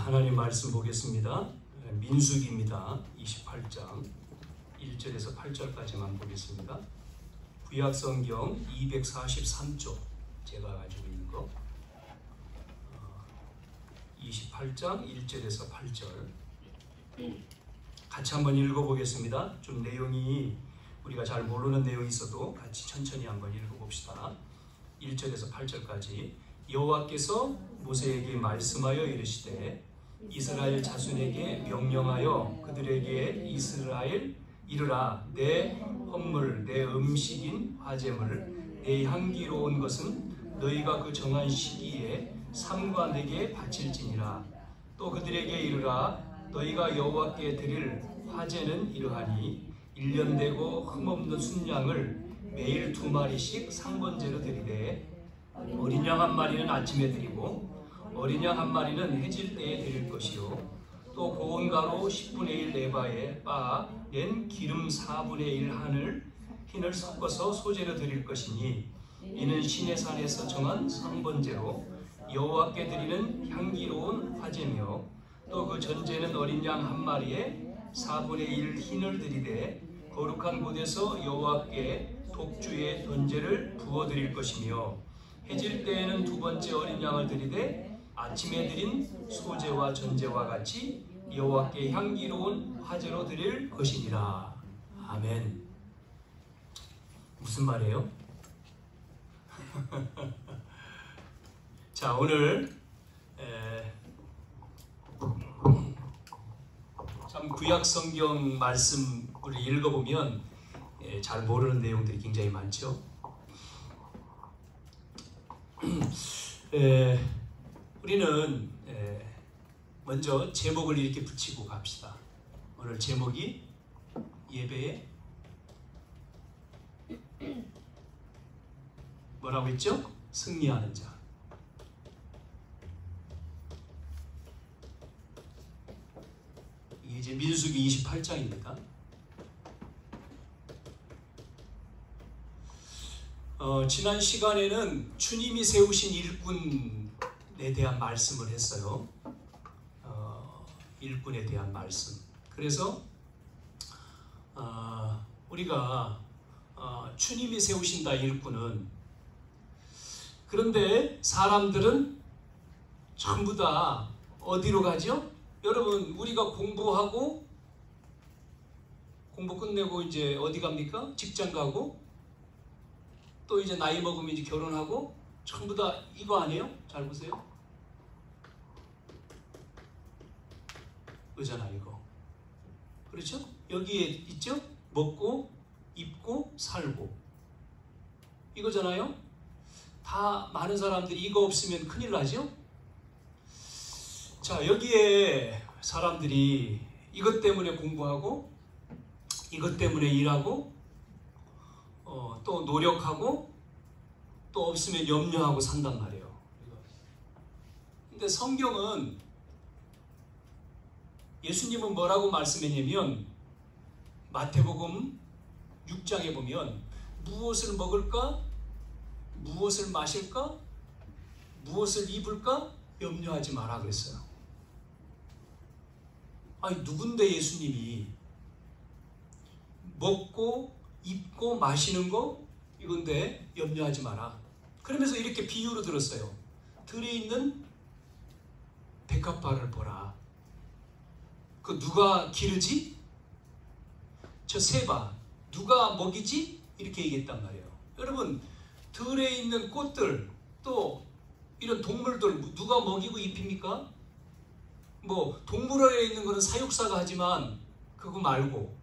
하나님 말씀 보겠습니다. 민수기입니다. 28장 1절에서 8절까지만 보겠습니다. 구약성경 243쪽 제가 가지고 있는 거 28장 1절에서 8절 같이 한번 읽어보겠습니다. 좀 내용이 우리가 잘 모르는 내용이 있어도 같이 천천히 한번 읽어봅시다. 1절에서 8절까지 여호와께서 모세에게 말씀하여 이르시되 이스라엘 자손에게 명령하여 그들에게 이르라 내 헌물 내 음식인 화제물 내 향기로운 것은 너희가 그 정한 시기에 삼가 내게 바칠지니라. 또 그들에게 이르라 너희가 여호와께 드릴 화제는 이러하니 1년 되고 흠없는 순양을 매일 2마리씩 상번제로 드리되 어린 양 1마리는 아침에 드리고 어린 양 1마리는 해질 때에 드릴 것이요 또 고운 가루 10분의 1 에바에 빻아 낸 기름 4분의 1 흰을 섞어서 소제로 드릴 것이니 이는 신의 산에서 정한 상번제로 여호와께 드리는 향기로운 화제며 또 그 전제는 어린 양 1마리에 4분의 1 흰을 드리되 거룩한 곳에서 여호와께 독주의 번제를 부어드릴 것이며 해질 때에는 2번째 어린 양을 드리되 아침에 드린 소제와 전제와 같이 여호와께 향기로운 화제로 드릴 것이니라. 아멘. 무슨 말이에요? 자, 오늘 참 구약성경 말씀 우리 읽어보면 잘 모르는 내용들이 굉장히 많죠. 우리는 먼저 제목을 이렇게 붙이고 갑시다. 오늘 제목이 예배에 뭐라고 했죠? 승리하는 자. 이게 이제 민수기 28장입니다. 지난 시간에는 주님이 세우신 일꾼에 대한 말씀을 했어요. 일꾼에 대한 말씀. 그래서 우리가 주님이 세우신다 일꾼은, 그런데 사람들은 전부 다 어디로 가죠? 여러분, 우리가 공부 끝내고 이제 어디 갑니까? 직장 가고 또 이제 나이 먹으면 이제 결혼하고 전부 다 이거 아니에요? 잘 보세요. 의잖아 이거. 그렇죠? 여기에 있죠? 먹고 입고 살고 이거잖아요. 다 많은 사람들이 이거 없으면 큰일 나죠? 자, 여기에 사람들이 이것 때문에 공부하고 이것 때문에 일하고 또 노력하고 또 없으면 염려하고 산단 말이에요. 근데 성경은, 예수님은 뭐라고 말씀했냐면 마태복음 6장에 보면 무엇을 먹을까? 무엇을 마실까? 무엇을 입을까? 염려하지 마라 그랬어요. 아니, 누군데 예수님이 먹고 입고 마시는 거 이건데 염려하지 마라. 그러면서 이렇게 비유로 들었어요. 들에 있는 백합화를 보라. 그 누가 기르지? 저 새봐. 누가 먹이지? 이렇게 얘기했단 말이에요. 여러분, 들에 있는 꽃들 또 이런 동물들 누가 먹이고 입힙니까? 뭐 동물원에 있는 거는 사육사가 하지만 그거 말고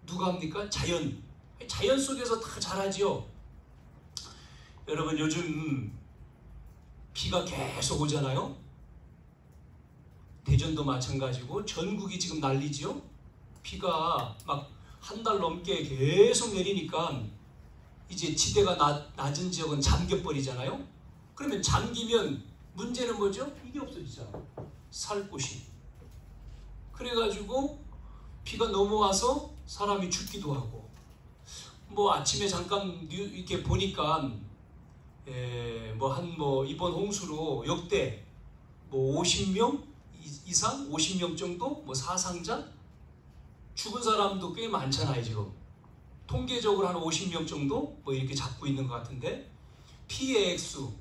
누가 합니까? 자연 속에서 다 자라지요. 여러분, 요즘 비가 계속 오잖아요. 대전도 마찬가지고 전국이 지금 난리지요. 비가 막 한 달 넘게 계속 내리니까 이제 지대가 낮은 지역은 잠겨버리잖아요. 그러면 잠기면 문제는 뭐죠? 이게 없어지잖아요. 살 곳이. 그래가지고 비가 넘어와서 사람이 죽기도 하고, 뭐 아침에 잠깐 이렇게 보니까 이번 홍수로 역대 50명 이상? 50명 정도? 뭐 사상자? 죽은 사람도 꽤 많잖아요 지금. 통계적으로 한 50명 정도? 뭐 이렇게 잡고 있는 것 같은데 피해 액수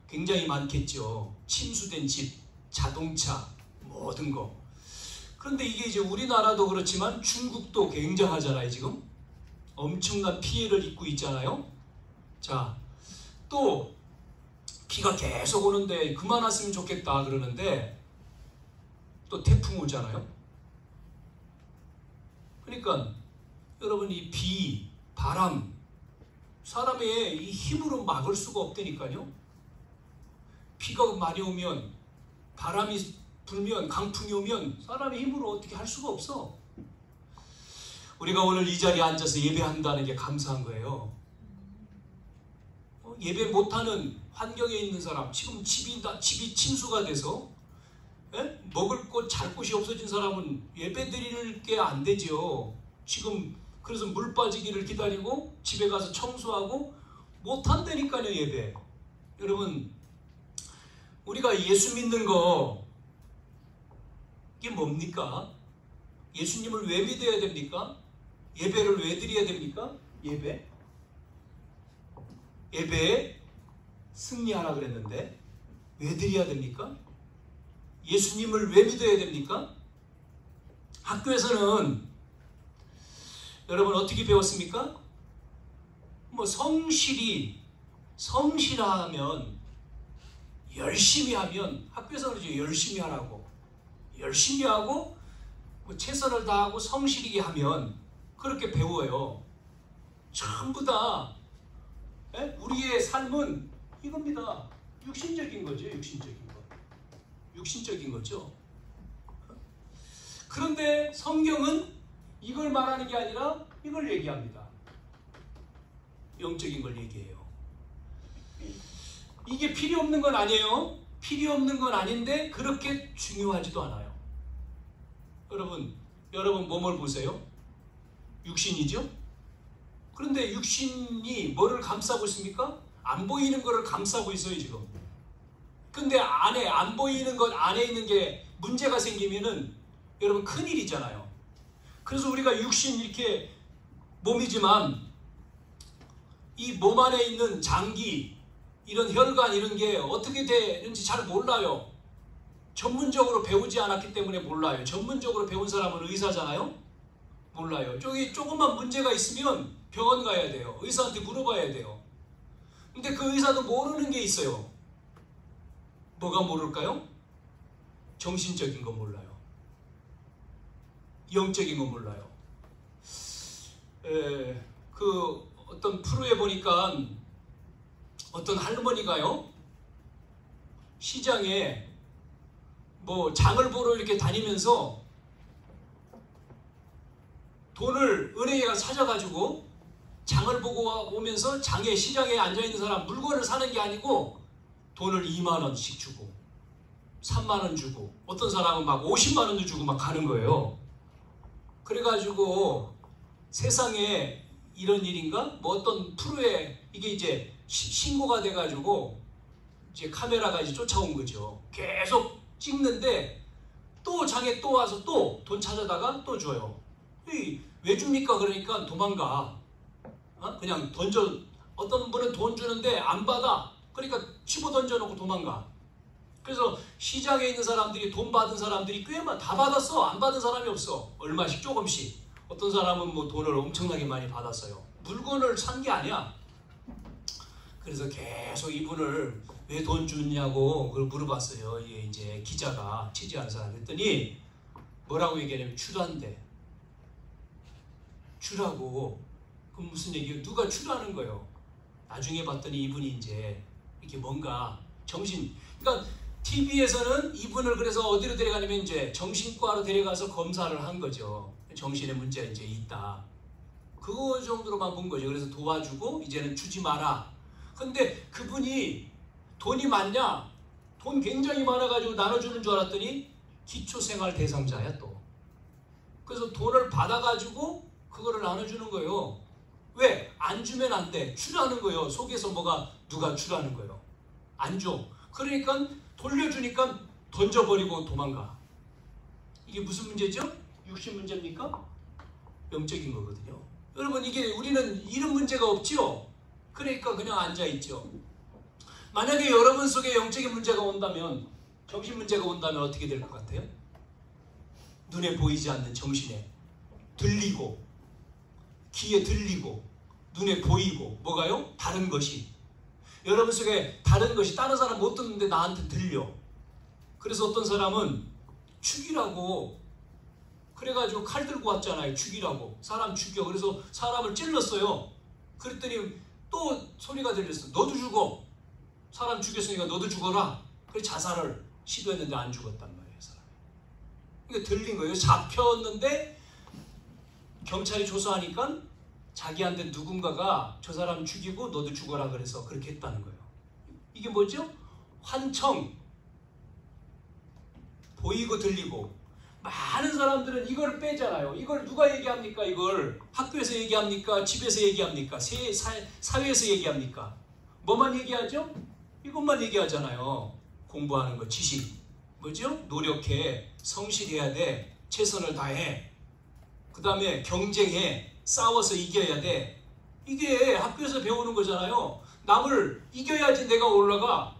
굉장히 많겠죠. 침수된 집, 자동차, 모든 거. 그런데 이게 이제 우리나라도 그렇지만 중국도 굉장하잖아요 지금. 엄청난 피해를 입고 있잖아요. 자, 또 비가 계속 오는데 그만 왔으면 좋겠다 그러는데 또 태풍 오잖아요. 그러니까 여러분 이 비, 바람 사람의 이 힘으로 막을 수가 없다니까요. 비가 많이 오면, 바람이 불면, 강풍이 오면 사람의 힘으로 어떻게 할 수가 없어. 우리가 오늘 이 자리에 앉아서 예배한다는 게 감사한 거예요. 예배 못하는 환경에 있는 사람, 지금 집이 침수가 돼서 먹을 곳, 잘 곳이 없어진 사람은 예배 드릴 게 안 되죠. 지금 그래서 물 빠지기를 기다리고 집에 가서 청소하고 못한다니까요 예배. 여러분 우리가 예수 믿는 거 이게 뭡니까? 예수님을 왜 믿어야 됩니까? 예배를 왜 드려야 됩니까? 예배에 승리하라 그랬는데 왜 드려야 됩니까? 예수님을 왜 믿어야 됩니까? 학교에서는 여러분 어떻게 배웠습니까? 뭐 성실하면 열심히 하면 학교에서는 이제 열심히 하라고 열심히 하고 뭐 최선을 다하고 성실하게 하면 그렇게 배워요. 전부 다 우리의 삶은 이겁니다. 육신적인 거죠. 육신적인 거죠. 그런데 성경은 이걸 말하는 게 아니라 이걸 얘기합니다. 영적인 걸 얘기해요. 이게 필요 없는 건 아니에요. 필요 없는 건 아닌데 그렇게 중요하지도 않아요. 여러분 뭐뭘 보세요? 육신이죠? 그런데 육신이 뭐를 감싸고 있습니까? 안 보이는 거를 감싸고 있어요 지금. 근데 안 보이는 것 안에 있는 게 문제가 생기면은 여러분 큰일이잖아요. 그래서 우리가 육신 이렇게 몸이지만 이 몸 안에 있는 장기, 이런 혈관 이런 게 어떻게 되는지 잘 몰라요. 전문적으로 배우지 않았기 때문에 몰라요. 전문적으로 배운 사람은 의사잖아요. 몰라요. 저기 조금만 문제가 있으면 병원 가야 돼요. 의사한테 물어봐야 돼요. 근데 그 의사도 모르는 게 있어요. 뭐가 모를까요? 정신적인 거 몰라요. 영적인 거 몰라요. 그 어떤 프로에 보니까 어떤 할머니가요 시장에 뭐 장을 보러 이렇게 다니면서 돈을 은행에 가서 찾아가지고 장을 보고 오면서 시장에 앉아있는 사람 물건을 사는 게 아니고 돈을 2만 원씩 주고 3만 원 주고 어떤 사람은 막 50만 원도 주고 막 가는 거예요. 그래가지고 세상에 이런 일인가? 뭐 어떤 프로에 이게 이제 신고가 돼가지고 이제 카메라가 이제 쫓아온 거죠. 계속 찍는데 또 장에 또 와서 또 돈 찾아다가 또 줘요. 왜 줍니까? 그러니까 도망가. 그냥 어떤 분은 돈 주는데 안 받아. 그러니까 집어 던져놓고 도망가. 그래서 시장에 있는 사람들이 돈 받은 사람들이 꽤 다 받았어. 안 받은 사람이 없어. 얼마씩 조금씩. 어떤 사람은 뭐 돈을 엄청나게 많이 받았어요. 물건을 산 게 아니야. 그래서 계속 이분을 왜 돈 줬냐고 그걸 물어봤어요. 이게 이제 기자가 취재한 사람 했더니 뭐라고 얘기하냐면 주란대. 주라고. 그럼 무슨 얘기예요? 누가 주라는 거예요. 나중에 봤더니 이분이 이제 이렇게 뭔가 그러니까 TV에서는 이분을 그래서 어디로 데려가냐면 이제 정신과로 데려가서 검사를 한 거죠. 정신에 문제가 이제 있다. 그거 정도로만 본 거죠. 그래서 도와주고 이제는 주지 마라. 근데 그분이 돈이 많냐? 돈 굉장히 많아가지고 나눠주는 줄 알았더니 기초생활 대상자야 또. 그래서 돈을 받아가지고 그거를 나눠주는 거예요. 왜? 안 주면 안 돼. 주라는 거예요. 속에서 누가 주라는 거예요. 안 줘. 그러니까 돌려주니까 던져버리고 도망가. 이게 무슨 문제죠? 육신 문제입니까? 영적인 거거든요. 여러분 이게 우리는 이런 문제가 없죠? 그러니까 그냥 앉아있죠. 만약에 여러분 속에 영적인 문제가 온다면, 정신 문제가 온다면 어떻게 될 것 같아요? 눈에 보이지 않는 정신에 들리고, 귀에 들리고, 눈에 보이고, 뭐가요? 다른 것이. 여러분 속에 다른 것이, 다른 사람 못 듣는데 나한테 들려. 그래서 어떤 사람은 죽이라고 그래가지고 칼 들고 왔잖아요. 죽이라고. 사람 죽여. 그래서 사람을 찔렀어요. 그랬더니 또 소리가 들렸어. 너도 죽어. 사람 죽였으니까 너도 죽어라. 그래서 자살을 시도했는데 안 죽었단 말이에요. 사람이. 그러니까 들린 거예요. 잡혔는데 경찰이 조사하니까 자기한테 누군가가 저 사람 죽이고 너도 죽어라 그래서 그렇게 했다는 거예요. 이게 뭐죠? 환청. 보이고 들리고. 많은 사람들은 이걸 빼잖아요. 이걸 누가 얘기합니까? 이걸 학교에서 얘기합니까? 집에서 얘기합니까? 사회에서 얘기합니까? 뭐만 얘기하죠? 이것만 얘기하잖아요. 공부하는 거, 지식. 뭐죠? 노력해, 성실해야 돼, 최선을 다해. 그 다음에 경쟁해, 싸워서 이겨야 돼. 이게 학교에서 배우는 거잖아요. 남을 이겨야지 내가 올라가.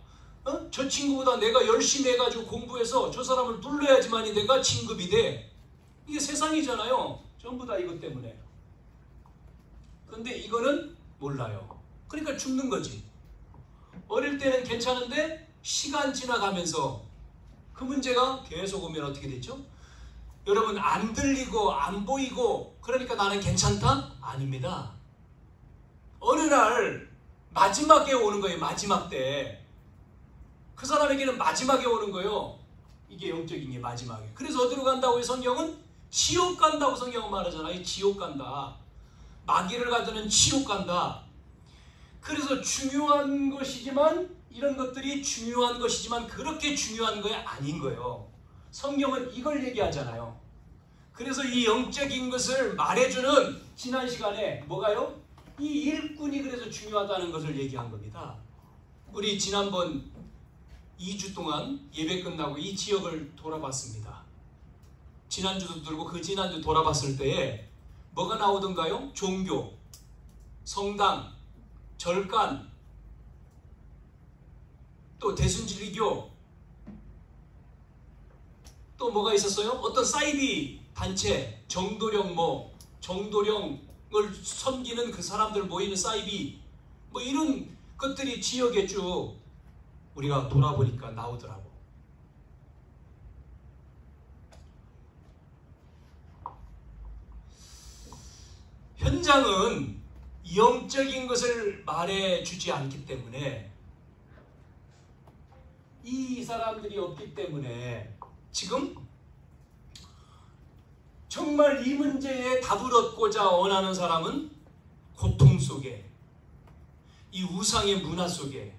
저 친구보다 내가 열심히 해가지고 공부해서 저 사람을 눌러야지만이 내가 진급이 돼. 이게 세상이잖아요. 전부 다 이것 때문에. 근데 이거는 몰라요. 그러니까 죽는 거지. 어릴 때는 괜찮은데 시간 지나가면서 그 문제가 계속 오면 어떻게 됐죠? 여러분 안 들리고 안 보이고 그러니까 나는 괜찮다? 아닙니다. 어느 날 마지막에 오는 거예요. 마지막 때. 그 사람에게는 마지막에 오는 거예요. 이게 영적인 게 마지막에. 그래서 어디로 간다고요? 성경은 지옥 간다고 성경은 말하잖아요. 지옥 간다. 마귀를 가두는 지옥 간다. 그래서 중요한 것이지만 이런 것들이 중요한 것이지만 그렇게 중요한 거 아닌 거예요. 성경은 이걸 얘기하잖아요. 그래서 이 영적인 것을 말해주는 지난 시간에 뭐가요? 이 일꾼이 그래서 중요하다는 것을 얘기한 겁니다. 우리 지난번 2주 동안 예배 끝나고 이 지역을 돌아봤습니다. 지난주도 들고 그 지난주 돌아봤을 때에 뭐가 나오던가요? 종교, 성당, 절간, 또 대순진리교, 또 뭐가 있었어요? 어떤 사이비 단체, 정도령을 섬기는 그 사람들 모이는 사이비, 뭐 이런 것들이 지역에 쭉 우리가 돌아보니까 나오더라고. 현장은 영적인 것을 말해주지 않기 때문에 이 사람들이 없기 때문에 지금 정말 이 문제에 답을 얻고자 원하는 사람은 고통 속에, 이 우상의 문화 속에,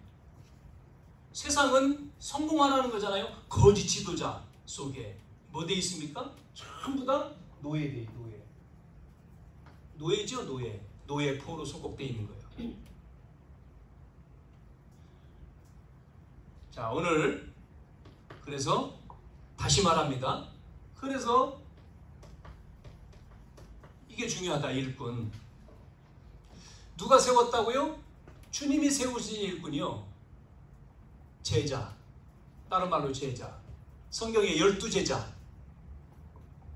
세상은 성공하라는 거잖아요. 거짓 지도자 속에 뭐 돼 있습니까? 전부 다 노예돼. 노예죠. 노예 포로 소속돼 있는 거예요. 자, 오늘 그래서 다시 말합니다. 그래서 이게 중요하다. 일꾼. 누가 세웠다고요? 주님이 세우신 일꾼이요. 제자. 다른 말로 제자. 성경에 12제자.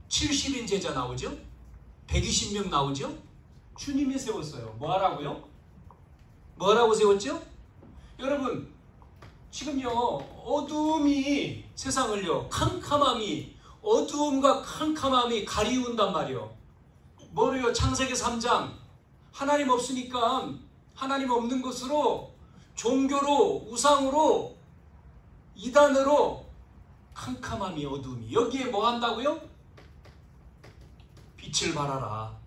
70인 제자 나오죠? 120명 나오죠? 주님이 세웠어요. 뭐 하라고요? 뭐 하라고 세웠죠? 여러분, 지금요, 어두움이 세상을요, 캄캄함이, 어두움과 캄캄함이 가리운단 말이요. 뭐래요? 창세기 3장. 하나님 없으니까 하나님 없는 것으로, 종교로, 우상으로, 이단으로 캄캄함이, 어두움이. 여기에 뭐 한다고요? 빛을 발하라.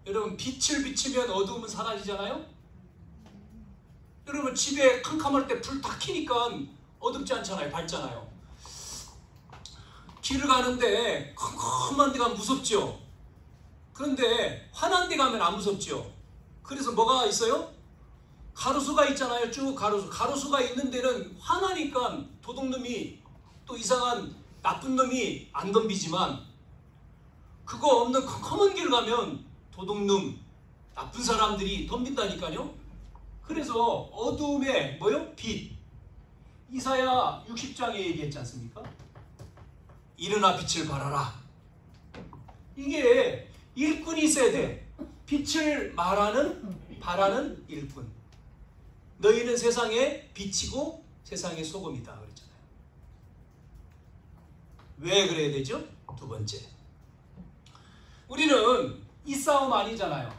여러분, 빛을 비치면 어두움은 사라지잖아요? 여러분, 집에 캄캄할 때 불 다 켜니까 어둡지 않잖아요. 밝잖아요. 길을 가는데 캄캄한 데 가면 무섭죠? 그런데 환한 데 가면 안 무섭죠? 그래서 뭐가 있어요? 가로수가 있잖아요. 쭉 가로수. 가로수가 있는 데는 환하니까 도둑놈이 또 이상한 나쁜 놈이 안 덤비지만 그거 없는 컴컴한 길 가면 도둑놈, 나쁜 사람들이 덤빈다니까요. 그래서 어두움에 뭐요? 빛. 이사야 60장에 얘기했지 않습니까? 일어나 빛을 발하라. 이게 일꾼이 있어야 돼. 빛을 발하는 일꾼. 너희는 세상의 빛이고 세상의 소금이다 그랬잖아요. 왜 그래야 되죠? 두 번째, 우리는 이 싸움 아니잖아요.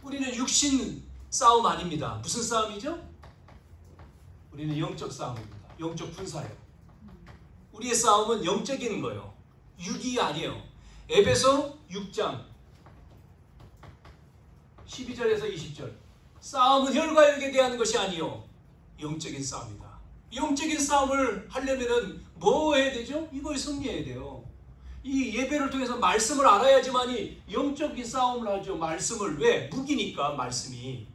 우리는 육신 싸움 아닙니다. 무슨 싸움이죠? 우리는 영적 싸움입니다. 영적 분사예요. 우리의 싸움은 영적인 거예요. 육이 아니에요. 에베소 6장 12절에서 20절. 싸움은 혈과 육에 대한 것이 아니요 영적인 싸움이다. 영적인 싸움을 하려면은 뭐 해야 되죠? 이걸 승리해야 돼요. 이 예배를 통해서 말씀을 알아야지만이 영적인 싸움을 하죠. 말씀을. 왜? 무기니까 말씀이.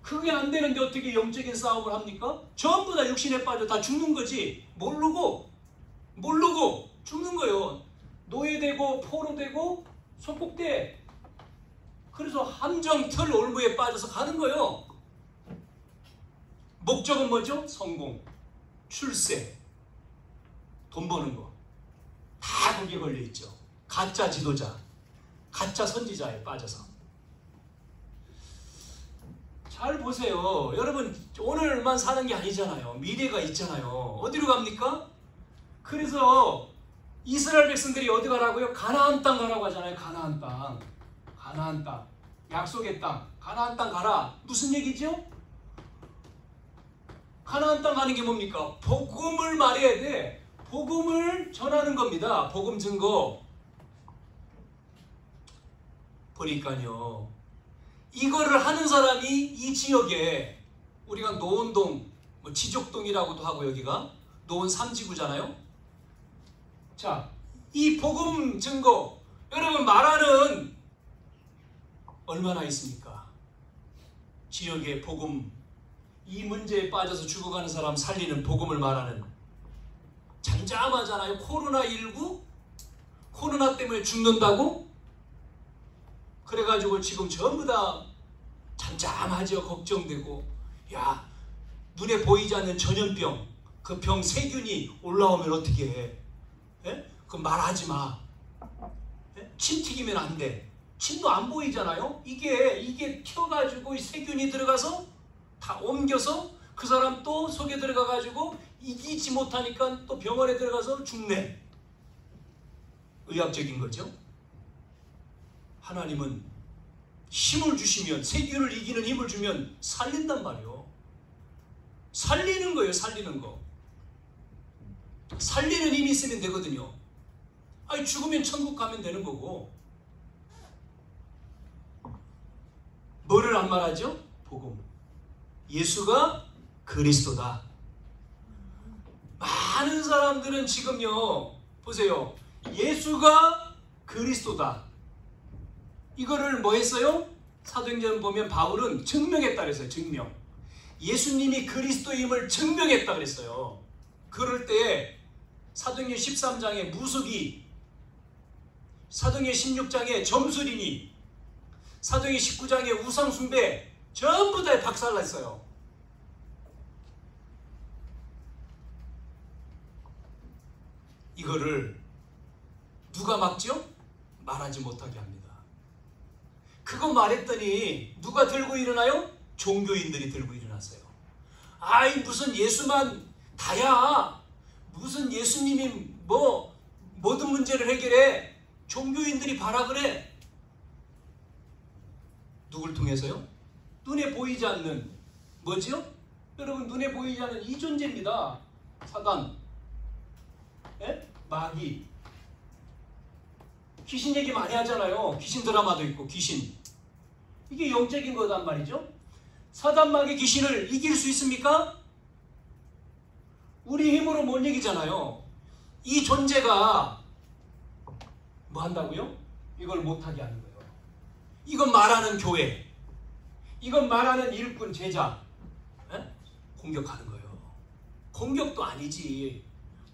그게 안 되는데 어떻게 영적인 싸움을 합니까? 전부 다 육신에 빠져 다 죽는 거지. 모르고 죽는 거예요. 노예되고 포로되고 속국돼. 그래서 함정 틀 올무에 빠져서 가는 거예요. 목적은 뭐죠? 성공, 출세, 돈 버는 거. 다 거기에 걸려있죠. 가짜 지도자, 가짜 선지자에 빠져서. 잘 보세요. 여러분 오늘만 사는 게 아니잖아요. 미래가 있잖아요. 어디로 갑니까? 그래서 이스라엘 백성들이 어디 가라고요? 가나안 땅 가라고 하잖아요. 가나안 땅. 가나안 땅. 약속의 땅. 가나안 땅 가라. 무슨 얘기죠? 가나안 땅 가는 게 뭡니까? 복음을 말해야 돼. 복음을 전하는 겁니다. 복음 증거. 보니까요. 이거를 하는 사람이 이 지역에 우리가 노원동, 지족동이라고도 하고 여기가 노원 3지구잖아요. 자, 이 복음 증거 여러분 말하는 얼마나 있습니까? 지역의 복음, 이 문제에 빠져서 죽어가는 사람 살리는 복음을 말하는. 잠잠하잖아요. 코로나19 코로나 때문에 죽는다고? 그래가지고 지금 전부 다 잠잠하죠. 걱정되고. 야, 눈에 보이지 않는 전염병, 그 병 세균이 올라오면 어떻게 해? 예? 그럼 말하지 마. 예? 침 튀기면 안 돼. 침도 안 보이잖아요. 이게 튀어가지고 세균이 들어가서 다 옮겨서 그 사람 또 속에 들어가가지고 이기지 못하니까 또 병원에 들어가서 죽네. 의학적인 거죠. 하나님은 힘을 주시면, 세균을 이기는 힘을 주면 살린단 말이에요. 살리는 거예요. 살리는 거. 살리는 힘이 있으면 되거든요. 아니 죽으면 천국 가면 되는 거고. 뭐를 안 말하죠? 복음. 예수가 그리스도다. 많은 사람들은 지금요, 보세요. 예수가 그리스도다. 이거를 뭐 했어요? 사도행전 보면 바울은 증명했다 그랬어요. 증명. 예수님이 그리스도임을 증명했다 그랬어요. 그럴 때 사도행전 13장에 무속이, 사도행전 16장에 점술이니, 사도행전 19장에 우상숭배 전부 다 박살났어요. 이거를 누가 막죠? 말하지 못하게 합니다. 그거 말했더니 누가 들고 일어나요? 종교인들이 들고 일어났어요. 아이 무슨 예수만 다야. 무슨 예수님이 뭐 모든 문제를 해결해. 종교인들이 봐라 그래. 누굴 통해서요? 눈에 보이지 않는 뭐지요? 여러분 눈에 보이지 않는 이 존재입니다. 사단, 마귀. 귀신 얘기 많이 하잖아요. 귀신 드라마도 있고 귀신. 이게 영적인 거단 말이죠. 사단, 마귀, 귀신을 이길 수 있습니까? 우리 힘으로 못 이기잖아요. 이 존재가 뭐 한다고요? 이걸 못하게 하는 거예요. 이건 말하는 교회, 이건 말하는 일꾼, 제자, 공격하는 거예요. 공격도 아니지.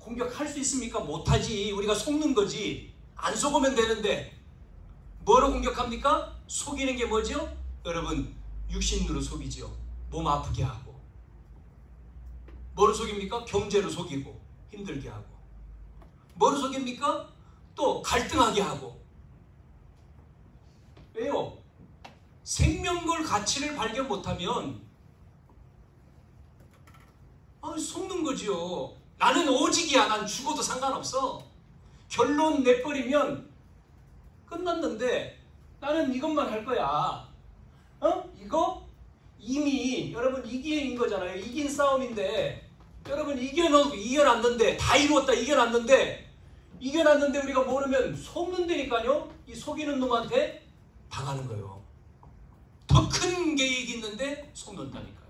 공격할 수 있습니까? 못하지. 우리가 속는 거지. 안 속으면 되는데 뭐로 공격합니까? 속이는 게 뭐죠? 여러분, 육신으로 속이죠. 몸 아프게 하고. 뭐로 속입니까? 경제로 속이고 힘들게 하고. 뭐로 속입니까? 또 갈등하게 하고. 왜요? 생명걸 가치를 발견 못하면 속는 거지요. 나는 오직이야. 난 죽어도 상관없어. 결론 내버리면 끝났는데 나는 이것만 할 거야. 이거 이미 여러분 이긴 거잖아요. 이긴 싸움인데 여러분 이겨놨는데 다 이루었다. 이겨놨는데 우리가 모르면 속는다니까요. 이 속이는 놈한테 당하는 거예요. 더 큰 계획이 있는데 속는다니까요.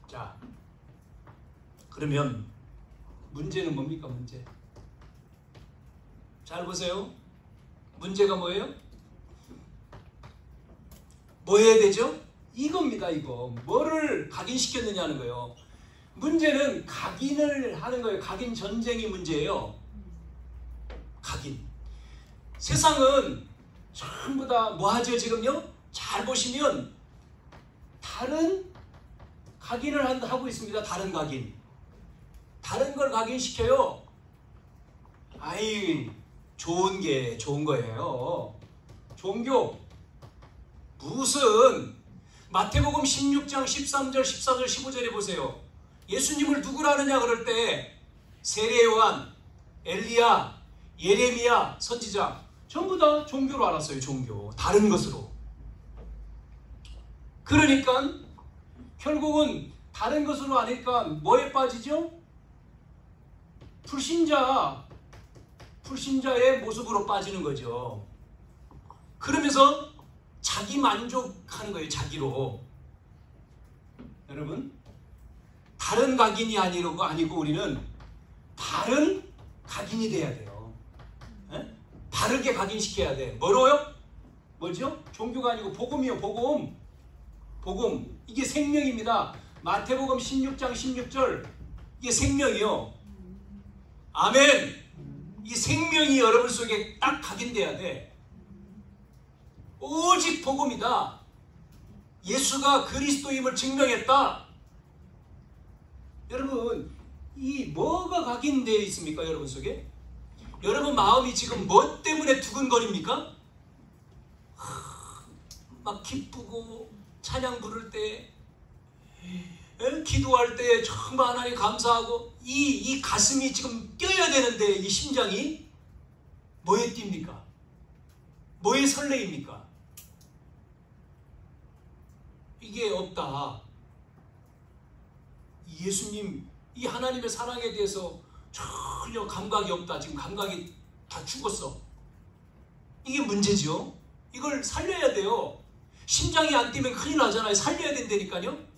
자, 그러면 문제는 뭡니까? 문제. 잘 보세요. 문제가 뭐예요? 뭐 해야 되죠? 이겁니다. 이거. 뭐를 각인시켰느냐는 거예요. 문제는 각인을 하는 거예요. 각인 전쟁이 문제예요. 각인. 세상은 전부 다 뭐하죠 지금요? 잘 보시면 다른 각인을 하고 있습니다. 다른 각인. 다른 걸 각인시켜요. 아이, 좋은 거예요. 종교. 무슨 마태복음 16장 13절 14절 15절에 보세요. 예수님을 누구라 하느냐 그럴 때 세례 요한, 엘리야, 예레미야, 선지자 전부 다 종교로 알았어요. 종교. 다른 것으로. 그러니까 결국은 다른 것으로 아니까 뭐에 빠지죠? 불신자의 모습으로 빠지는 거죠. 그러면서 자기 만족하는 거예요. 자기로. 여러분, 다른 각인이 아니고 우리는 바른 각인이 돼야 돼요. 에? 바르게 각인시켜야 돼. 뭐로요? 뭐죠? 종교가 아니고 복음이요. 복음. 이게 생명입니다. 마태복음 16장 16절. 이게 생명이요. 아멘. 이 생명이 여러분 속에 딱 각인돼야 돼. 오직 복음이다. 예수가 그리스도임을 증명했다. 여러분, 이 뭐가 각인되어 있습니까? 여러분 속에? 여러분 마음이 지금 뭐 때문에 두근거립니까? 막 기쁘고 찬양 부를 때, 기도할 때 정말 하나님 감사하고 이 가슴이 지금 뛰어야 되는데 이 심장이 뭐에 뜁니까? 뭐에 설레입니까? 이게 없다. 예수님, 이 하나님의 사랑에 대해서 전혀 감각이 없다. 지금 감각이 다 죽었어. 이게 문제죠. 이걸 살려야 돼요. 심장이 안 뛰면 큰일 나잖아요. 살려야 된다니까요.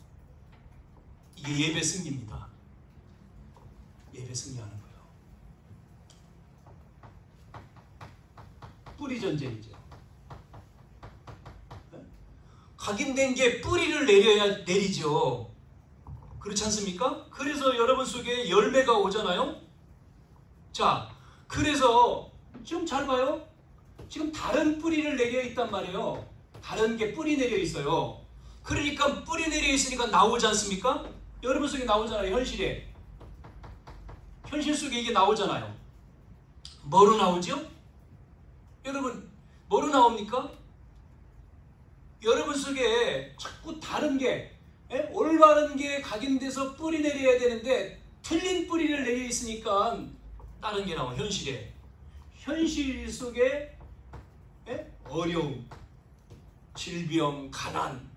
이게 예배 승리입니다. 예배 승리하는 거예요. 뿌리 전쟁이죠. 각인된 게 뿌리를 내리죠. 그렇지 않습니까? 그래서 여러분 속에 열매가 오잖아요. 자, 그래서 지금 잘 봐요. 지금 다른 뿌리를 내려 있단 말이에요. 다른 게 뿌리 내려 있어요. 그러니까 뿌리 내려 있으니까 나오지 않습니까? 여러분 속에 나오잖아요. 현실에. 현실 속에 이게 나오잖아요. 뭐로 나오죠? 여러분, 뭐로 나옵니까? 여러분 속에 자꾸 다른 게, 올바른 게 각인돼서 뿌리 내려야 되는데 틀린 뿌리를 내려 있으니까 다른 게 나와. 현실에. 현실 속에 어려움, 질병, 가난,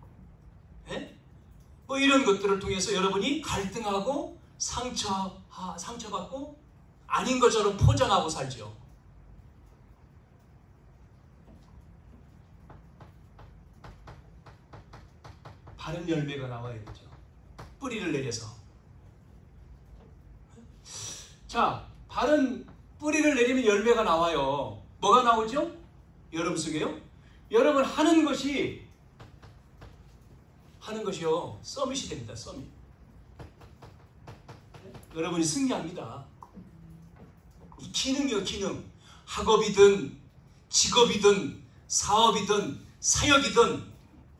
뭐 이런 것들을 통해서 여러분이 갈등하고 상처받고 아닌 것처럼 포장하고 살죠. 바른 열매가 나와야 되죠. 뿌리를 내려서. 자, 바른 뿌리를 내리면 열매가 나와요. 뭐가 나오죠? 여러분 속에요? 여러분 하는 것이요. 서밋이 됩니다. 서밋. 여러분이 승리합니다. 이 기능이요, 기능. 학업이든 직업이든 사업이든 사역이든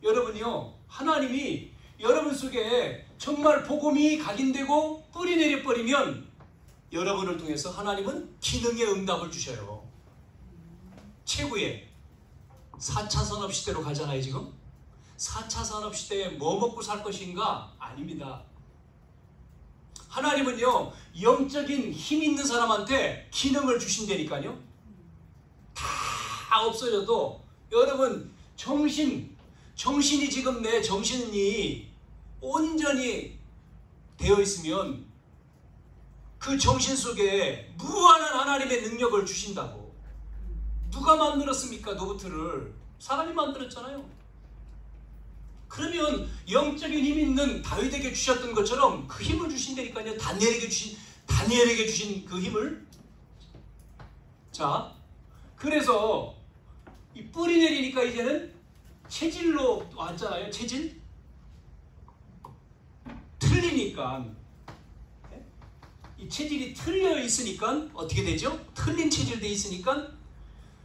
여러분이요, 하나님이 여러분 속에 정말 복음이 각인되고 뿌리 내려버리면 여러분을 통해서 하나님은 기능의 응답을 주셔요. 최고의 4차 산업시대로 가잖아요. 지금 4차 산업시대에 뭐 먹고 살 것인가? 아닙니다. 하나님은요, 영적인 힘 있는 사람한테 기능을 주신다니까요. 다 없어져도 여러분 정신이 지금 내 정신이 온전히 되어 있으면 그 정신 속에 무한한 하나님의 능력을 주신다고. 누가 만들었습니까? 로봇을 사람이 만들었잖아요. 그러면 영적인 힘 있는 다윗에게 주셨던 것처럼 그 힘을 주신다니까요. 다니엘에게 주신 그 힘을. 자, 그래서 이 뿌리 내리니까 이제는 체질로 왔잖아요. 체질. 틀리니까 이 체질이 틀려 있으니까 어떻게 되죠? 틀린 체질돼 있으니까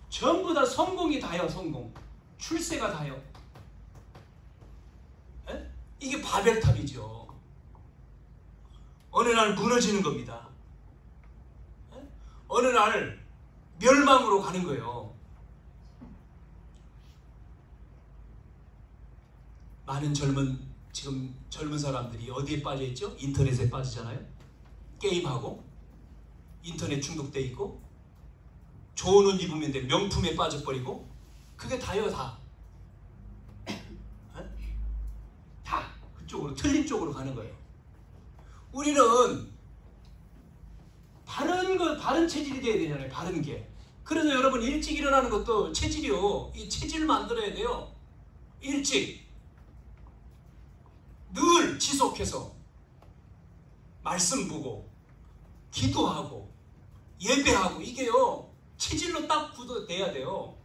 전부 다 성공이 다요. 성공. 출세가 다요. 이게 바벨탑이죠. 어느 날 무너지는 겁니다. 어느 날 멸망으로 가는 거예요. 많은 지금 젊은 사람들이 어디에 빠져 있죠? 인터넷에 빠지잖아요. 게임하고 인터넷 중독돼 있고 좋은 옷 입으면 돼. 명품에 빠져버리고 그게 다요. 다 그쪽으로, 틀린 쪽으로 가는 거예요. 우리는 바른 체질이 돼야 되잖아요. 바른 게. 그래서 여러분 일찍 일어나는 것도 체질이요. 이 체질을 만들어야 돼요. 일찍 늘 지속해서 말씀 보고 기도하고 예배하고 이게요, 체질로 딱 굳어내야 돼요.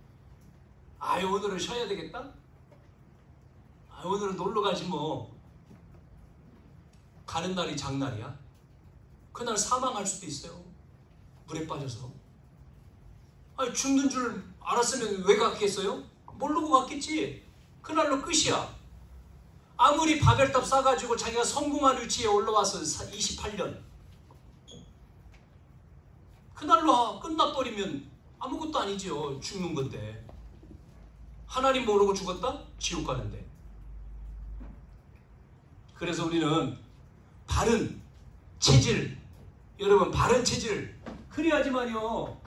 아유, 오늘은 쉬어야 되겠다. 아유, 오늘은 놀러 가지 뭐. 가는 날이 장날이야. 그날 사망할 수도 있어요. 물에 빠져서. 아니, 죽는 줄 알았으면 왜 갔겠어요? 모르고 갔겠지. 그날로 끝이야. 아무리 바벨탑 쌓아가지고 자기가 성공한 위치에 올라와서 28년 그날로 끝나버리면 아무것도 아니죠. 죽는 건데. 하나님 모르고 죽었다? 지옥 가는데. 그래서 우리는 바른 체질, 여러분 바른 체질, 그래야지만요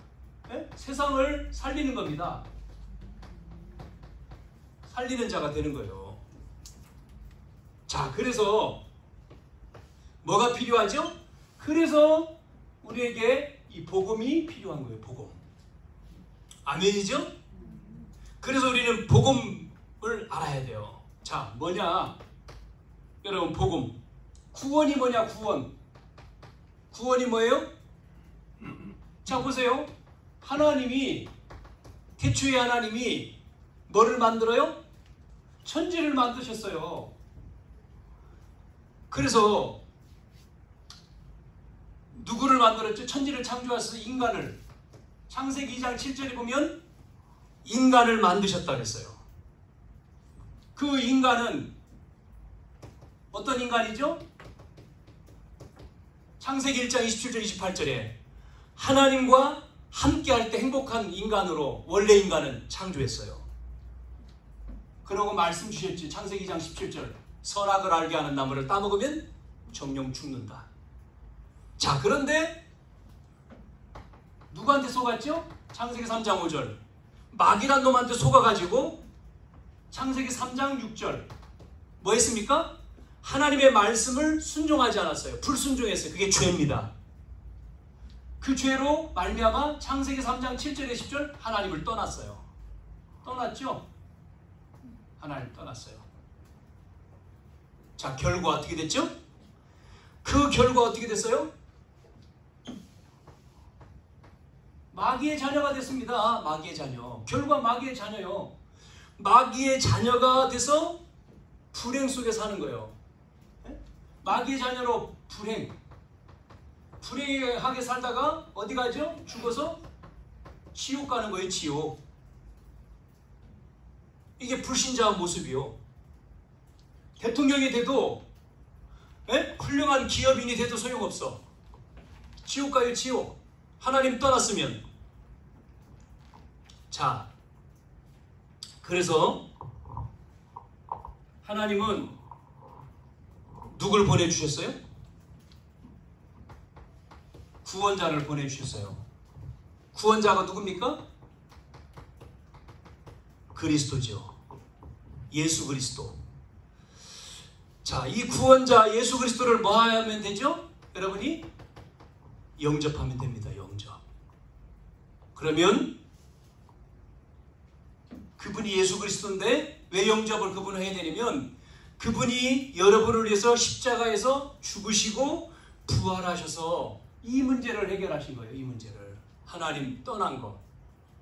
세상을 살리는 겁니다. 살리는 자가 되는 거예요. 자, 그래서 뭐가 필요하죠? 그래서 우리에게 이 복음이 필요한 거예요. 복음. 아멘이죠? 그래서 우리는 복음을 알아야 돼요. 자, 뭐냐? 여러분, 복음. 구원이 뭐냐? 구원이 뭐예요? 자, 보세요. 태초에 하나님이 뭐를 만들어요? 천지를 만드셨어요. 그래서 누구를 만들었죠? 천지를 창조하셔서 인간을. 창세기 2장 7절에 보면 인간을 만드셨다 그랬어요. 그 인간은 어떤 인간이죠? 창세기 1장 27절 28절에 하나님과 함께할 때 행복한 인간으로 원래 인간은 창조했어요. 그러고 말씀 주셨지. 창세기 2장 17절 선악을 알게 하는 나무를 따먹으면 정령 죽는다. 자, 그런데 누구한테 속았죠? 창세기 3장 5절 마귀란 놈한테 속아가지고 창세기 3장 6절 뭐 했습니까? 하나님의 말씀을 순종하지 않았어요. 불순종했어요. 그게 죄입니다. 그 죄로 말미암아 창세기 3장 7절에 10절 하나님을 떠났어요. 떠났죠? 하나님 떠났어요. 자, 결과 어떻게 됐죠? 그 결과 어떻게 됐어요? 마귀의 자녀가 됐습니다. 마귀의 자녀. 결과 마귀의 자녀요. 마귀의 자녀가 돼서 불행 속에 사는 거예요. 마귀의 자녀로 불행. 불행하게 살다가 어디 가죠? 죽어서 지옥 가는 거예요. 지옥. 이게 불신자의 모습이요. 대통령이 돼도 훌륭한 기업인이 돼도 소용없어. 지옥 가요. 지옥. 하나님 떠났으면. 자, 그래서 하나님은 누굴 보내주셨어요? 구원자를 보내주셨어요. 구원자가 누굽니까? 그리스도죠. 예수 그리스도. 자, 이 구원자 예수 그리스도를 뭐 하면 되죠? 여러분이 영접하면 됩니다. 영접. 그러면 그분이 예수 그리스도인데 왜 영접을 그분을 해야 되냐면 그분이 여러분을 위해서 십자가에서 죽으시고 부활하셔서 이 문제를 해결하신 거예요. 이 문제를. 하나님 떠난 거,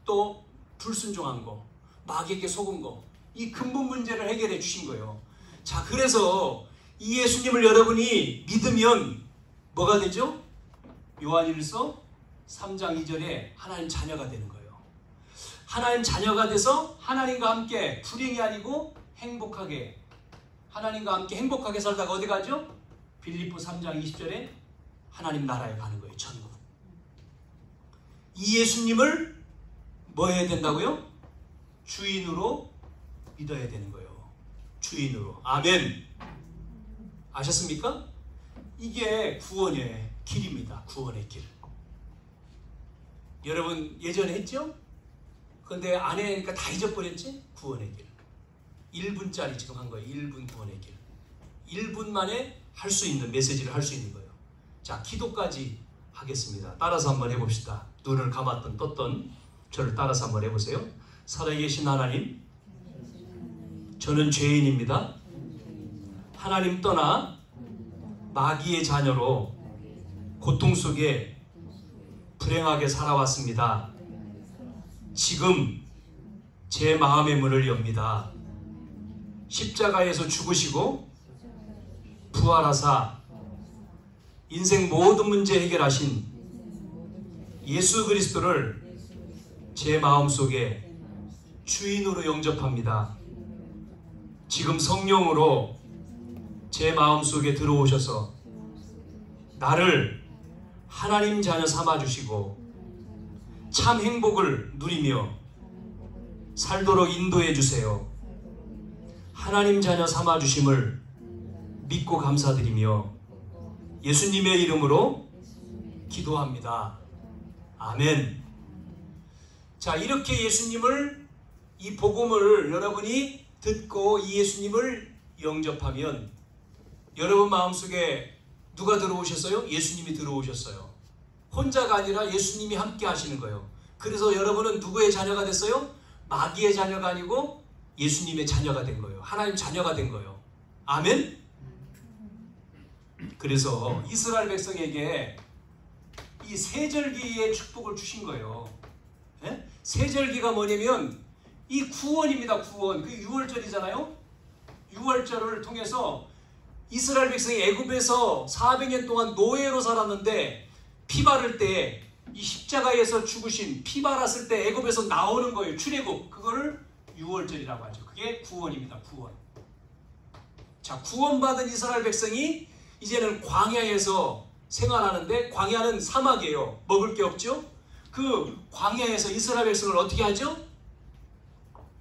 또 불순종한 거, 마귀에게 속은 거, 이 근본 문제를 해결해 주신 거예요. 자, 그래서 이 예수님을 여러분이 믿으면 뭐가 되죠? 요한일서 3장 2절에 하나님 자녀가 되는 거예요. 하나님 자녀가 돼서 하나님과 함께 불행이 아니고 행복하게, 하나님과 함께 행복하게 살다가 어디 가죠? 빌립보 3장 20절에 하나님 나라에 가는 거예요. 천국. 이 예수님을 뭐 해야 된다고요? 주인으로 믿어야 되는 거예요. 주인으로. 아멘. 아셨습니까? 이게 구원의 길입니다. 구원의 길. 여러분 예전에 했죠? 근데 안 해니까 다 잊어버렸지? 구원의 길. 1분짜리 지금 한 거예요. 1분 구원의 길. 1분 만에 할 수 있는 메시지를 할 수 있는 거예요. 자, 기도까지 하겠습니다. 따라서 한번 해봅시다. 눈을 감았던 떴던 저를 따라서 한번 해보세요. 살아계신 하나님, 저는 죄인입니다. 하나님 떠나 마귀의 자녀로 고통 속에 불행하게 살아왔습니다. 지금 제 마음의 문을 엽니다. 십자가에서 죽으시고 부활하사 인생 모든 문제 해결하신 예수 그리스도를 제 마음속에 주인으로 영접합니다. 지금 성령으로 제 마음속에 들어오셔서 나를 하나님 자녀 삼아주시고 참 행복을 누리며 살도록 인도해 주세요. 하나님 자녀 삼아주심을 믿고 감사드리며 예수님의 이름으로 기도합니다. 아멘. 자, 이렇게 예수님을, 이 복음을 여러분이 듣고 이 예수님을 영접하면 여러분 마음속에 누가 들어오셨어요? 예수님이 들어오셨어요. 혼자가 아니라 예수님이 함께 하시는 거예요. 그래서 여러분은 누구의 자녀가 됐어요? 마귀의 자녀가 아니고 예수님의 자녀가 된 거예요. 하나님 자녀가 된 거예요. 아멘? 그래서 이스라엘 백성에게 이 세절기의 축복을 주신 거예요. 예? 세절기가 뭐냐면 이 구원입니다. 구원. 그 6월절이잖아요. 6월절을 통해서 이스라엘 백성이 애굽에서 400년 동안 노예로 살았는데 피 바를 때 이 십자가에서 죽으신, 피 발았을 때 애굽에서 나오는 거예요. 출애굽. 그거를 6월절이라고 하죠. 그게 구원입니다. 구원. 자, 구원받은 이스라엘 백성이 이제는 광야에서 생활하는데, 광야는 사막이에요. 먹을 게 없죠. 그 광야에서 이스라엘 백성을 어떻게 하죠?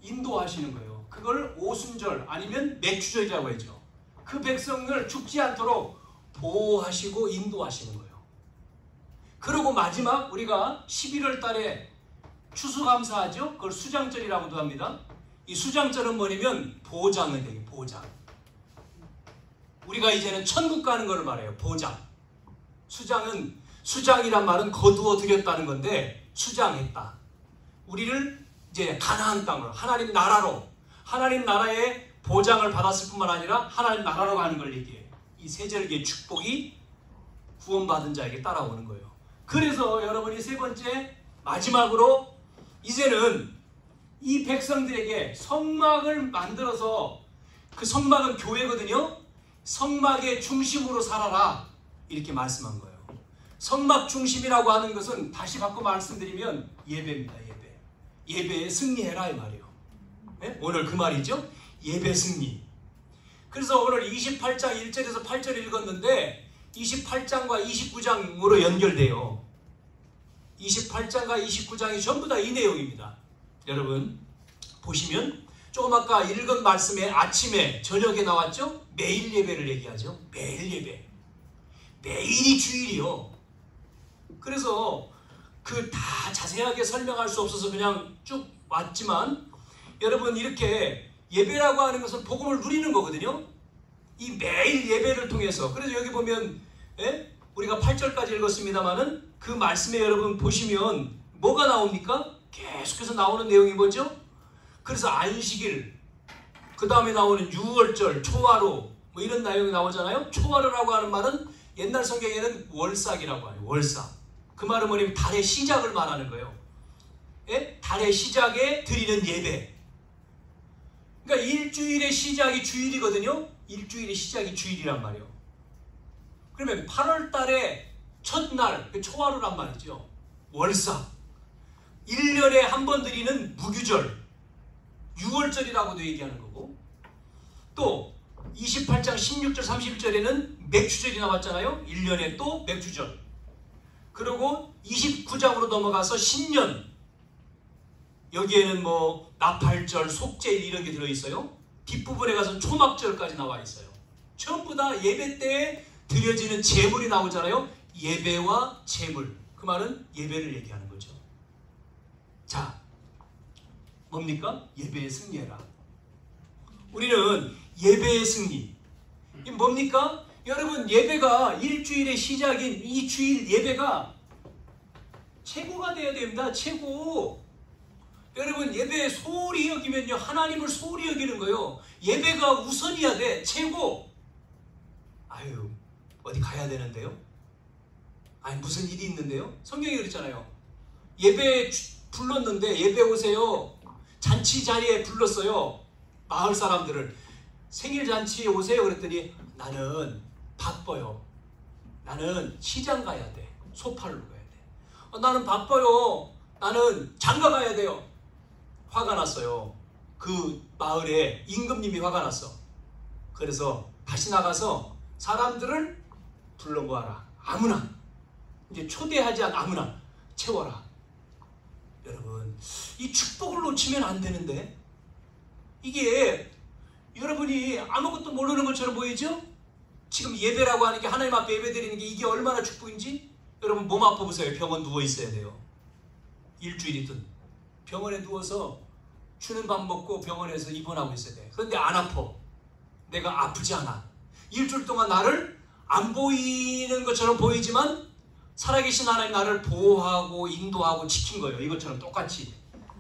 인도하시는 거예요. 그걸 오순절 아니면 맥주절이라고 하죠. 그 백성을 죽지 않도록 보호하시고 인도하시는 거예요. 그리고 마지막 우리가 11월 달에 추수감사하죠. 그걸 수장절이라고도 합니다. 이 수장절은 뭐냐면 보장을 해요. 보장. 우리가 이제는 천국 가는 걸 말해요. 보장. 수장이란 말은 거두어 드렸다는 건데, 수장했다. 우리를 이제 가나안 땅으로, 하나님 나라로, 하나님 나라의 보장을 받았을 뿐만 아니라 하나님 나라로 가는 걸 얘기해요. 이 세절기의 축복이 구원받은 자에게 따라오는 거예요. 그래서 여러분이 세 번째, 마지막으로 이제는 이 백성들에게 성막을 만들어서, 그 성막은 교회거든요. 성막의 중심으로 살아라, 이렇게 말씀한 거예요. 성막 중심이라고 하는 것은 다시 바꿔 말씀드리면 예배입니다. 예배. 예배에 승리해라 이 말이에요. 네? 오늘 그 말이죠. 예배 승리. 그래서 오늘 28장 1절에서 8절 읽었는데 28장과 29장으로 연결돼요. 28장과 29장이 전부 다 이 내용입니다. 여러분 보시면 조금 아까 읽은 말씀에 아침에 저녁에 나왔죠? 매일 예배를 얘기하죠. 매일 예배. 매일이 주일이요. 그래서 그 다 자세하게 설명할 수 없어서 그냥 쭉 왔지만 여러분 이렇게 예배라고 하는 것은 복음을 누리는 거거든요. 이 매일 예배를 통해서. 그래서 여기 보면 우리가 8절까지 읽었습니다마는 그 말씀에 여러분 보시면 뭐가 나옵니까? 계속해서 나오는 내용이 뭐죠? 그래서 안식일, 그 다음에 나오는 유월절, 초하루 뭐 이런 내용이 나오잖아요. 초하루라고 하는 말은 옛날 성경에는 월삭이라고 해요. 월삭. 그 말은 뭐냐면 달의 시작을 말하는 거예요. 예? 달의 시작에 드리는 예배. 그러니까 일주일의 시작이 주일이거든요. 일주일의 시작이 주일이란 말이에요. 그러면 8월 달에 첫날, 초하루란 말이죠. 월삭. 1년에 한 번 드리는 무교절, 6월절이라고도 얘기하는 거고, 또 28장 16절 31절에는 맥주절이 나왔잖아요. 1년에 또 맥주절. 그리고 29장으로 넘어가서 신년, 여기에는 뭐 나팔절, 속죄일 이런 게 들어있어요. 뒷부분에 가서 초막절까지 나와 있어요. 전부 다 예배 때에 드려지는 제물이 나오잖아요. 예배와 제물. 그 말은 예배를 얘기하는 거죠. 자, 뭡니까? 예배의 승리해라. 우리는 예배의 승리. 이게 뭡니까? 여러분 예배가 일주일의 시작인 이 주일 예배가 최고가 되어야 됩니다. 최고. 여러분 예배 소홀히 여기면요 하나님을 소홀히 여기는 거예요. 예배가 우선이어야 돼. 최고. 아유 어디 가야 되는데요? 아니 무슨 일이 있는데요? 성경이 그랬잖아요. 예배 불렀는데 예배 오세요. 잔치 자리에 불렀어요. 마을 사람들을. 생일 잔치에 오세요. 그랬더니 나는 바빠요. 나는 시장 가야 돼. 소파를 가야 돼. 나는 바빠요. 나는 장가 가야 돼요. 화가 났어요. 그 마을에 임금님이 화가 났어. 그래서 다시 나가서 사람들을 불러 모아라. 아무나. 이제 초대하지 않은 아무나 채워라. 여러분 이 축복을 놓치면 안 되는데 이게 여러분이 아무것도 모르는 것처럼 보이죠? 지금 예배라고 하는 게 하나님 앞에 예배 드리는 게 이게 얼마나 축복인지 여러분 몸 아파 보세요. 병원 누워 있어야 돼요. 일주일이든 병원에 누워서 주는 밥 먹고 병원에서 입원하고 있어야 돼. 그런데 안 아파. 내가 아프지 않아. 일주일 동안 나를 안 보이는 것처럼 보이지만 살아계신 하나님 나를 보호하고 인도하고 지킨 거예요. 이것처럼 똑같이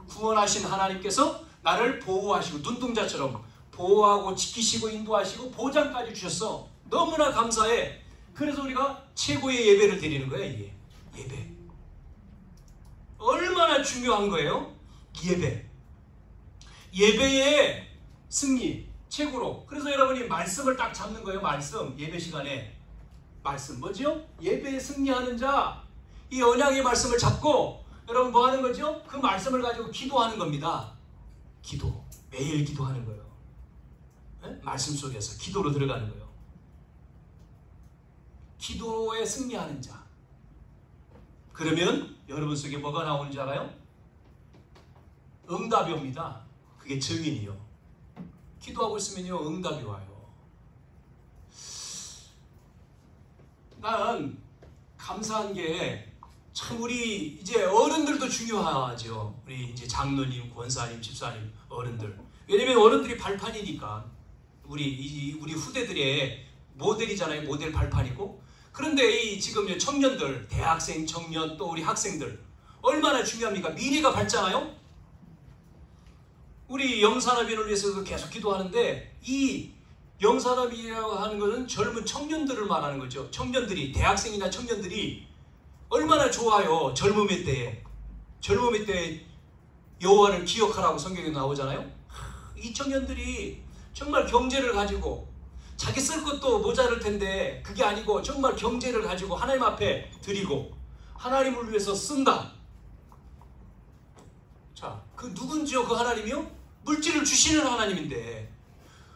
구원하신 하나님께서 나를 보호하시고 눈동자처럼 보호하고 지키시고 인도하시고 보장까지 주셨어. 너무나 감사해. 그래서 우리가 최고의 예배를 드리는 거야. 이게 예배 얼마나 중요한 거예요. 예배. 예배의 승리 최고로. 그래서 여러분이 말씀을 딱 잡는 거예요. 말씀. 예배 시간에 말씀 뭐죠? 예배에 승리하는 자. 이 언약의 말씀을 잡고 여러분 뭐 하는 거죠? 그 말씀을 가지고 기도하는 겁니다. 기도. 매일 기도하는 거예요. 네? 말씀 속에서 기도로 들어가는 거예요. 기도에 승리하는 자. 그러면 여러분 속에 뭐가 나오는지 알아요? 응답이 옵니다. 그게 증인이요. 기도하고 있으면요 응답이 와요. 난 감사한 게 참 우리 이제 어른들도 중요하죠. 우리 이제 장로님, 권사님, 집사님, 어른들. 왜냐면 어른들이 발판이니까 우리 후대들의 모델이잖아요. 모델 발판이고. 그런데 이 지금 청년들, 대학생, 청년 또 우리 학생들 얼마나 중요합니까? 미래가 밝잖아요. 우리 영산업인을 위해서도 계속 기도하는데 이 영산업이라고 하는 것은 젊은 청년들을 말하는 거죠. 청년들이, 대학생이나 청년들이 얼마나 좋아요. 젊음의 때에. 젊음의 때에 여호와를 기억하라고 성경에 나오잖아요. 이 청년들이 정말 경제를 가지고 자기 쓸 것도 모자랄 텐데 그게 아니고 정말 경제를 가지고 하나님 앞에 드리고 하나님을 위해서 쓴다. 자, 그 누군지요? 그 하나님이요? 물질을 주시는 하나님인데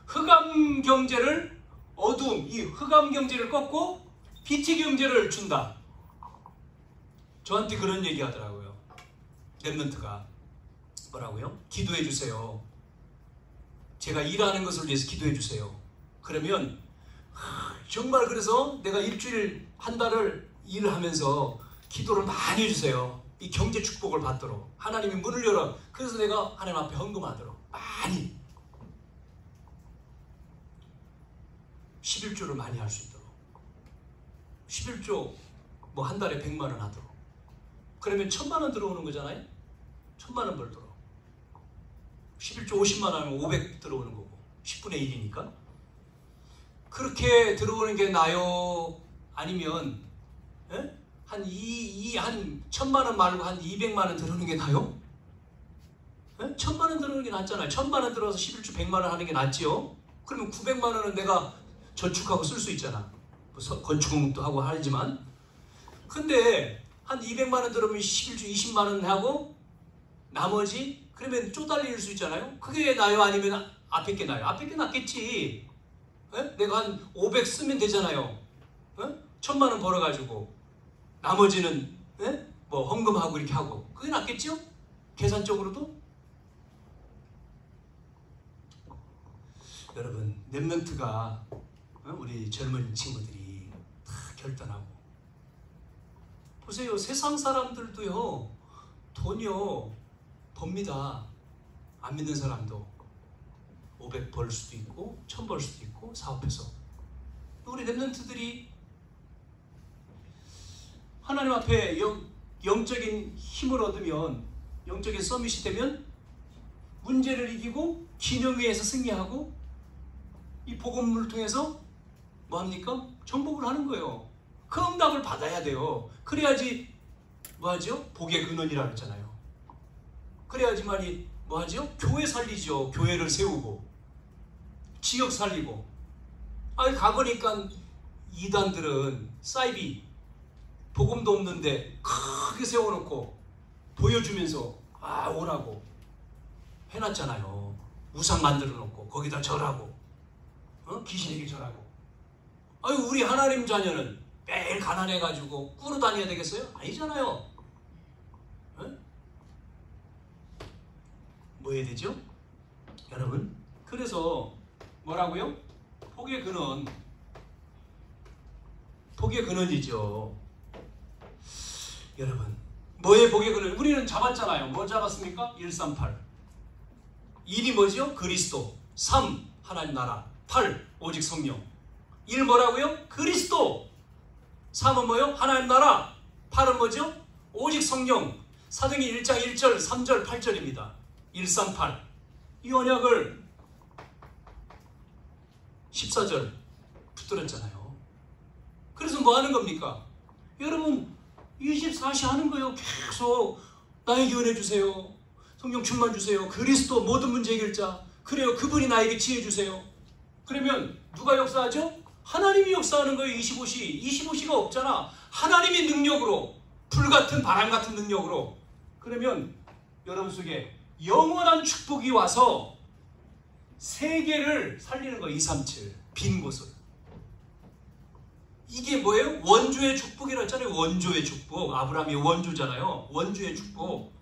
흑암 경제를 어두움, 이 흑암 경제를 꺾고 빛의 경제를 준다. 저한테 그런 얘기 하더라고요. 렘넌트가 뭐라고요? 기도해 주세요. 제가 일하는 것을 위해서 기도해 주세요. 그러면 정말 그래서 내가 일주일 한 달을 일하면서 기도를 많이 해주세요. 이 경제 축복을 받도록 하나님이 문을 열어. 그래서 내가 하나님 앞에 헌금하도록 많이 11조를 많이 할 수 있도록 11조 뭐 한 달에 100만 원 하도록. 그러면 1000만 원 들어오는 거잖아요. 1000만 원 벌도록 11조 50만 원 하면 500 들어오는 거고 10분의 1이니까 그렇게 들어오는 게 나요? 아니면 한 1000만 원 말고 한 200만 원 들어오는 게 나요? 1000만 원 들어오는 게 낫잖아요. 1000만 원 들어서 11주 100만 원 하는 게 낫지요. 그러면 900만 원은 내가 저축하고 쓸 수 있잖아. 건축도 하고 하지만. 근데 한 200만 원 들어오면 11주 20만 원 하고 나머지 그러면 쪼달릴 수 있잖아요. 그게 나요? 아니면 앞에 게 나요? 앞에 게 낫겠지. 내가 한 500 쓰면 되잖아요. 1000만 원 벌어가지고 나머지는 뭐 헌금하고 이렇게 하고 그게 낫겠죠? 계산적으로도. 여러분 렘넌트가 우리 젊은 친구들이 다 결단하고 보세요. 세상 사람들도요 돈이요 법니다. 안 믿는 사람도 500 벌 수도 있고 1000 벌 수도 있고 사업해서. 우리 렘넌트들이 하나님 앞에 영적인 힘을 얻으면 영적인 서밋이 되면 문제를 이기고 기념 위에서 승리하고 이 복음을 통해서 뭐합니까? 정복을 하는 거예요. 그 응답을 받아야 돼요. 그래야지 뭐하죠? 복의 근원이라고 했잖아요. 그래야지만이 뭐하죠? 교회 살리죠. 교회를 세우고 지역 살리고. 아니 가보니까 이단들은 사이비 복음도 없는데 크게 세워놓고 보여주면서 오라고 해놨잖아요. 우상 만들어 놓고 거기다 절하고 귀신에게 절하고. 아유 우리 하나님 자녀는 매일 가난해가지고 꾸러 다녀야 되겠어요? 아니잖아요. 뭐 해야 되죠? 여러분 그래서 뭐라고요? 복의 근원, 복의 근원이죠. 여러분 뭐의 복의 근원? 우리는 잡았잖아요. 뭐 잡았습니까? 138 1이 뭐죠? 그리스도. 3 하나님 나라. 8 오직 성령. 1 뭐라고요? 그리스도. 3은 뭐요? 하나님 나라. 8은 뭐죠? 오직 성령. 사도행전 1장 1절 3절 8절입니다 138 이 언약을 14절 붙들었잖아요. 그래서 뭐 하는 겁니까? 여러분 24시 하는 거예요. 계속 나에게 은혜 주세요. 성령 충만 주세요. 그리스도 모든 문제 해결자. 그래요. 그분이 나에게 지혜 주세요. 그러면 누가 역사하죠? 하나님이 역사하는 거예요. 25시가 없잖아. 하나님의 능력으로 불같은 바람 같은 능력으로. 그러면 여러분 속에 영원한 축복이 와서 세계를 살리는 거예요. 237 빈 곳을. 이게 뭐예요? 원조의 축복이라고 했잖아요. 원조의 축복. 아브라함이 원조잖아요. 원조의 축복.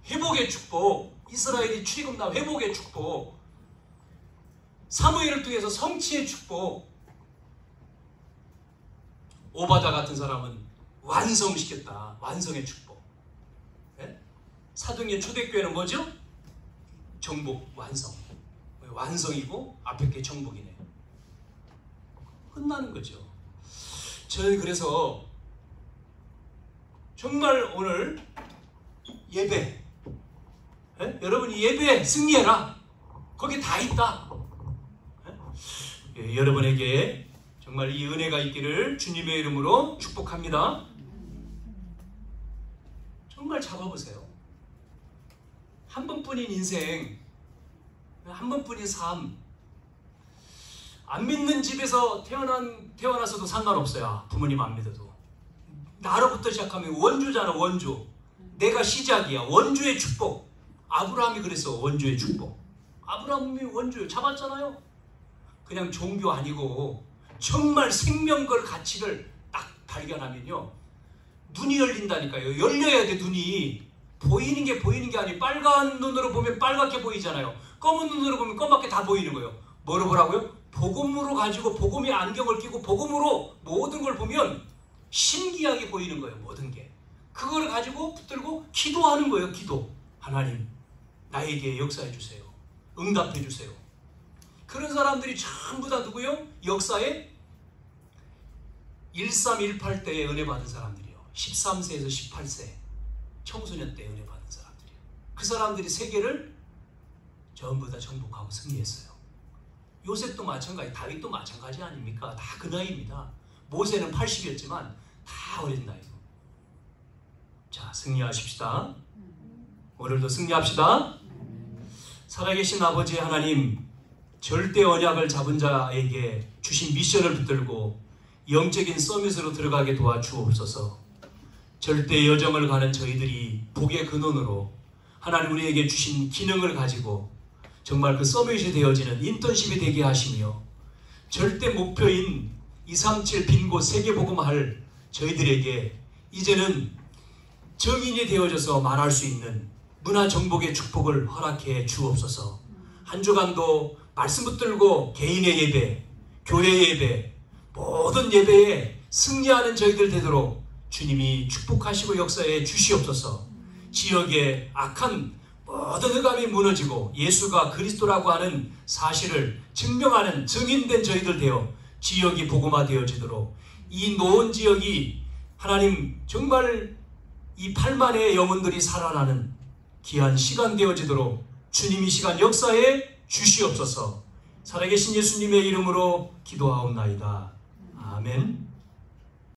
회복의 축복. 이스라엘이 출애굽나 회복의 축복. 사무엘을 통해서 성취의 축복. 오바다 같은 사람은 완성시켰다. 완성의 축복. 네? 사도행전 초대교회는 뭐죠? 정복, 완성. 완성이고 앞에 게 정복이네. 끝나는 거죠. 저는 그래서 정말 오늘 예배, 여러분이 예배 승리해라. 거기 다 있다. 여러분에게 정말 이 은혜가 있기를 주님의 이름으로 축복합니다. 정말 잡아보세요. 한 번뿐인 인생, 한 번뿐인 삶. 안 믿는 집에서 태어나서도 상관없어요. 부모님 안 믿어도. 나로부터 시작하면 원조잖아. 원조. 내가 시작이야. 원조의 축복. 아브라함이 그랬어. 원조의 축복. 아브라함이 원조예요. 잡았잖아요. 그냥 종교 아니고 정말 생명 걸 가치를 딱 발견하면요, 눈이 열린다니까요. 열려야 돼. 눈이. 보이는 게 아니고 빨간 눈으로 보면 빨갛게 보이잖아요. 검은 눈으로 보면 검맣게 다 보이는 거예요. 뭐로 보라고요? 복음으로 가지고 복음의 안경을 끼고 복음으로 모든 걸 보면 신기하게 보이는 거예요. 모든 게. 그걸 가지고 붙들고 기도하는 거예요. 기도. 하나님, 나에게 역사해 주세요. 응답해 주세요. 그런 사람들이 전부 다 누구요? 역사에 1318 때에 은혜 받은 사람들이요. 13세에서 18세 청소년 때 은혜 받은 사람들이요. 그 사람들이 세계를 전부 다 정복하고 승리했어요. 요셉도 마찬가지, 다윗도 마찬가지 아닙니까? 다 그 나이입니다. 모세는 80이었지만 다 어린 나이고. 자, 승리하십시다. 오늘도 승리합시다. 살아계신 아버지 하나님, 절대 언약을 잡은 자에게 주신 미션을 붙들고 영적인 서밋으로 들어가게 도와주옵소서. 절대 여정을 가는 저희들이 복의 근원으로 하나님 우리에게 주신 기능을 가지고 정말 그 서밋이 되어지는 인턴십이 되게 하시며, 절대 목표인 237 빈곳 세계복음할 저희들에게 이제는 정인이 되어져서 말할 수 있는 문화 정복의 축복을 허락해 주옵소서. 한 주간도 말씀 붙들고 개인의 예배, 교회 예배, 모든 예배에 승리하는 저희들 되도록 주님이 축복하시고 역사해 주시옵소서. 지역의 악한 모든 흑암이 무너지고 예수가 그리스도라고 하는 사실을 증명하는 증인된 저희들 되어 지역이 복음화되어지도록, 이 노은 지역이 하나님 정말 이 8만의 영혼들이 살아나는 귀한 시간 되어지도록 주님이 시간 역사해 주시옵소서. 살아계신 예수님의 이름으로 기도하옵나이다. 아멘.